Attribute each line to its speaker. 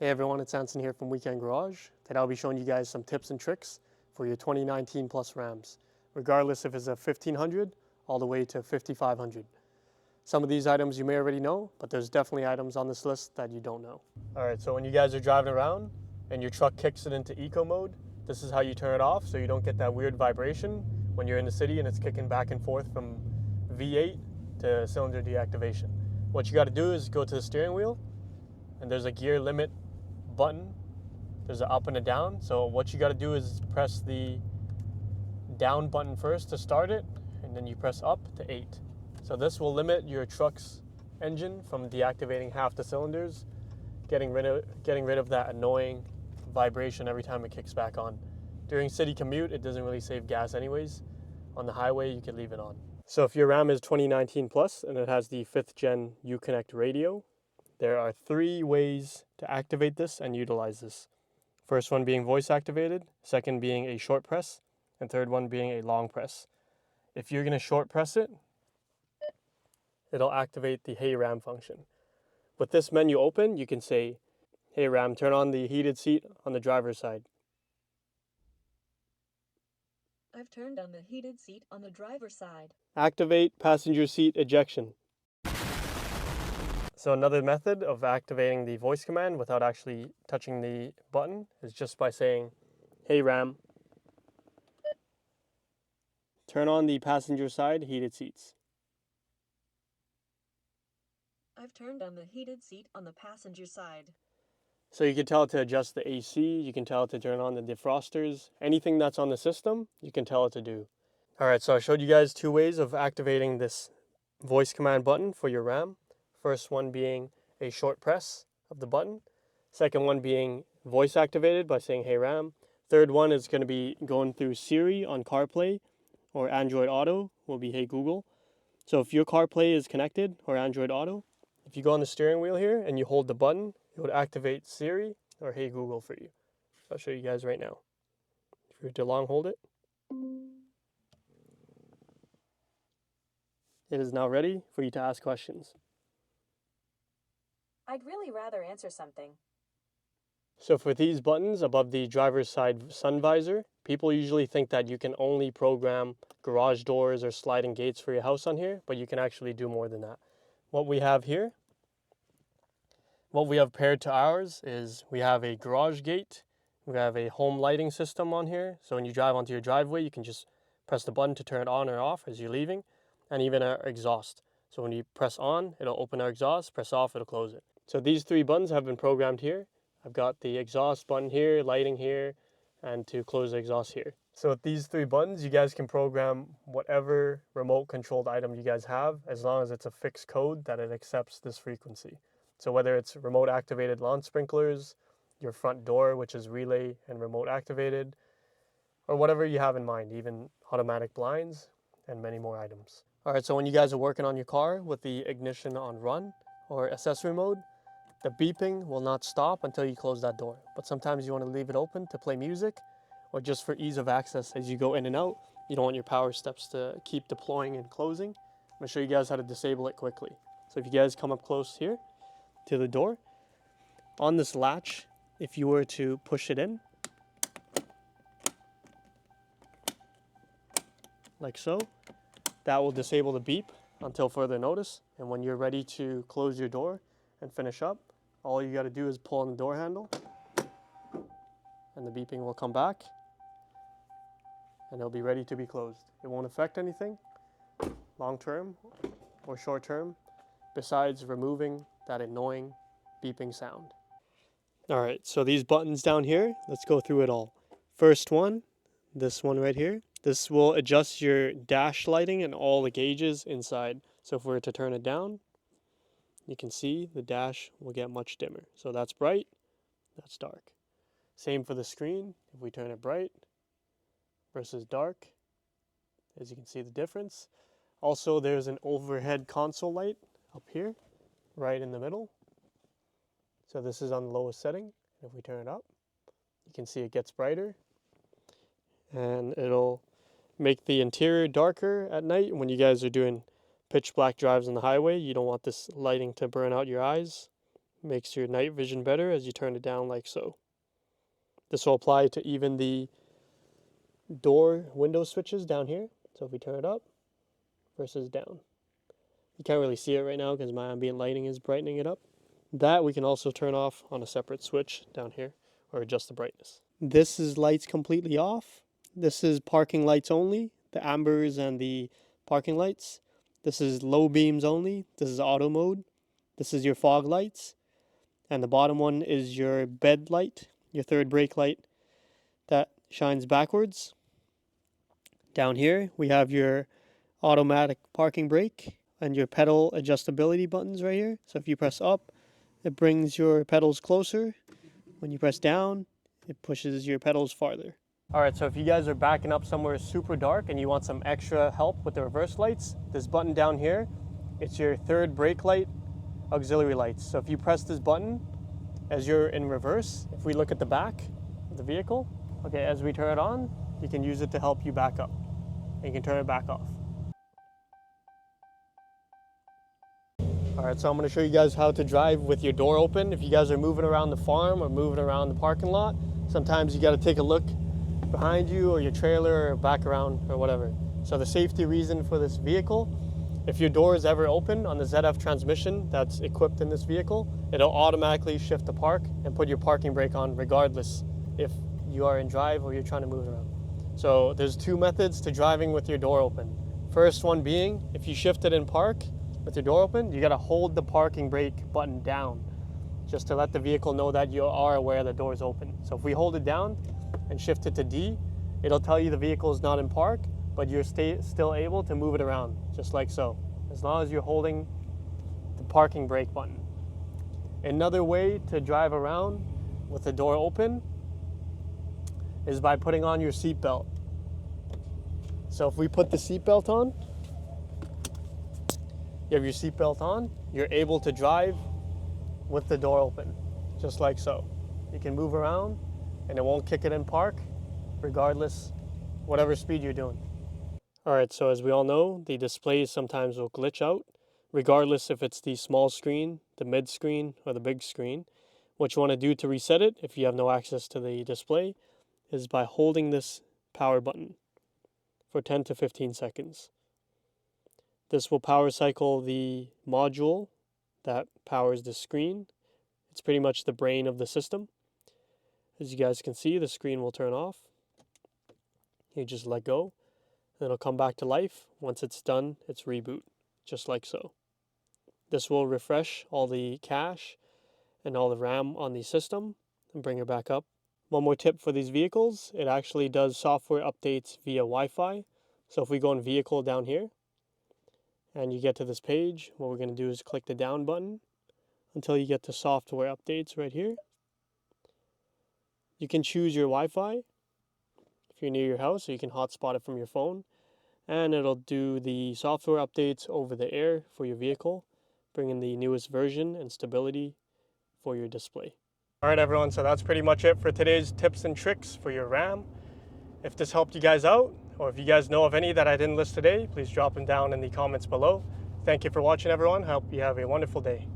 Speaker 1: Hey everyone, it's Anson here from Weekend Garage. Today I'll be showing you guys some tips and tricks for your 2019 Plus Rams, regardless if it's a 1500 all the way to 5500. Some of these items you may already know, but there's definitely items on this list that you don't know. Alright, so when you guys are driving around and your truck kicks it into eco mode, this is how you turn it off so you don't get that weird vibration when you're in the city and it's kicking back and forth from V8 to cylinder deactivation. What you got to do is go to the steering wheel and there's a gear limit button. There's an up and a down. So what you got to do is press the down button first to start it, and then you press up to 8. So this will limit your truck's engine from deactivating half the cylinders, getting rid of that annoying vibration every time it kicks back on. During city commute, it doesn't really save gas anyways. On the highway, you can leave it on. So if your Ram is 2019 Plus and it has the 5th gen Uconnect radio, there are 3 ways to activate this and utilize this. First one being voice activated, second being a short press, and third one being a long press. If you're going to short press it, it'll activate the Hey Ram function. With this menu open, you can say, "Hey Ram, turn on the heated seat on the driver's side."
Speaker 2: I've turned on the heated seat on the driver's side.
Speaker 1: Activate passenger seat ejection. So another method of activating the voice command without actually touching the button is just by saying, "Hey Ram, turn on the passenger side heated seats."
Speaker 2: I've turned on the heated seat on the passenger side.
Speaker 1: So you can tell it to adjust the AC, you can tell it to turn on the defrosters, anything that's on the system, you can tell it to do. Alright, so I showed you guys 2 ways of activating this voice command button for your Ram. First one being a short press of the button. Second one being voice activated by saying "Hey Ram." Third one is going to be going through Siri on CarPlay, or Android Auto will be "Hey Google." So if your CarPlay is connected, or Android Auto, if you go on the steering wheel here and you hold the button, it would activate Siri or "Hey Google" for you. So I'll show you guys right now. If you were to long hold it, it is now ready for you to ask questions.
Speaker 2: I'd really rather answer something.
Speaker 1: So for these buttons above the driver's side sun visor, people usually think that you can only program garage doors or sliding gates for your house on here, but you can actually do more than that. What we have here, what we have paired to ours is we have a garage gate, we have a home lighting system on here, so when you drive onto your driveway, you can just press the button to turn it on or off as you're leaving, and even our exhaust. So when you press on, it'll open our exhaust, press off, it'll close it. So these 3 buttons have been programmed here. I've got the exhaust button here, lighting here, and to close the exhaust here. So with these 3 buttons, you guys can program whatever remote controlled item you guys have, as long as it's a fixed code that it accepts this frequency. So whether it's remote activated lawn sprinklers, your front door, which is relay and remote activated, or whatever you have in mind, even automatic blinds and many more items. Alright, so when you guys are working on your car with the ignition on run or accessory mode, the beeping will not stop until you close that door. But sometimes you want to leave it open to play music or just for ease of access as you go in and out. You don't want your power steps to keep deploying and closing. I'm going to show you guys how to disable it quickly. So if you guys come up close here to the door, on this latch, if you were to push it in, like so, that will disable the beep until further notice. And when you're ready to close your door and finish up, all you got to do is pull on the door handle and the beeping will come back and it'll be ready to be closed. It won't affect anything long term or short term besides removing that annoying beeping sound. Alright, so these buttons down here, let's go through it all. First one, this one right here. This will adjust your dash lighting and all the gauges inside. So if we were to turn it down, you can see the dash will get much dimmer. So that's bright, that's dark. Same for the screen. If we turn it bright versus dark, as you can see the difference. Also, there's an overhead console light up here, right in the middle. So this is on the lowest setting. If we turn it up, you can see it gets brighter. And it'll make the interior darker at night when you guys are doing pitch black drives on the highway. You don't want this lighting to burn out your eyes. Makes your night vision better as you turn it down like so. This will apply to even the door window switches down here. So if we turn it up versus down. You can't really see it right now because my ambient lighting is brightening it up. That we can also turn off on a separate switch down here or adjust the brightness. This is lights completely off. This is parking lights only, the ambers and the parking lights. This is low beams only. This is auto mode. This is your fog lights. And the bottom one is your bed light, your third brake light that shines backwards. Down here we have your automatic parking brake and your pedal adjustability buttons right here. So if you press up, it brings your pedals closer. When you press down, it pushes your pedals farther. All right, so if you guys are backing up somewhere super dark and you want some extra help with the reverse lights, this button down here, it's your third brake light auxiliary lights. So if you press this button as you're in reverse, if we look at the back of the vehicle, okay, as we turn it on, you can use it to help you back up. And you can turn it back off. All right, so I'm gonna show you guys how to drive with your door open. If you guys are moving around the farm or moving around the parking lot, sometimes you gotta take a look behind you or your trailer or back around or whatever. So the safety reason for this vehicle, if your door is ever open on the ZF transmission that's equipped in this vehicle, it'll automatically shift to park and put your parking brake on regardless if you are in drive or you're trying to move around. So there's two methods to driving with your door open. First one being, if you shift it in park with your door open, you gotta hold the parking brake button down just to let the vehicle know that you are aware the door is open. So if we hold it down and shift it to D, it'll tell you the vehicle is not in park, but you're still able to move it around, just like so, as long as you're holding the parking brake button. Another way to drive around with the door open is by putting on your seatbelt. So if we put the seatbelt on, you have your seatbelt on, you're able to drive with the door open, just like so. You can move around and it won't kick it in park, regardless, whatever speed you're doing. All right, so as we all know, the displays sometimes will glitch out, regardless if it's the small screen, the mid screen, or the big screen. What you want to do to reset it, if you have no access to the display, is by holding this power button for 10 to 15 seconds. This will power cycle the module that powers the screen. It's pretty much the brain of the system. As you guys can see, the screen will turn off. You just let go, and it'll come back to life. Once it's done, it's reboot, just like so. This will refresh all the cache and all the RAM on the system and bring it back up. One more tip for these vehicles, it actually does software updates via Wi-Fi. So if we go in vehicle down here, and you get to this page, what we're going to do is click the down button until you get to software updates right here. You can choose your Wi-Fi if you're near your house, so you can hotspot it from your phone, and it'll do the software updates over the air for your vehicle, bringing the newest version and stability for your display. All right, everyone, so that's pretty much it for today's tips and tricks for your RAM. If this helped you guys out, or if you guys know of any that I didn't list today, please drop them down in the comments below. Thank you for watching, everyone. Hope you have a wonderful day.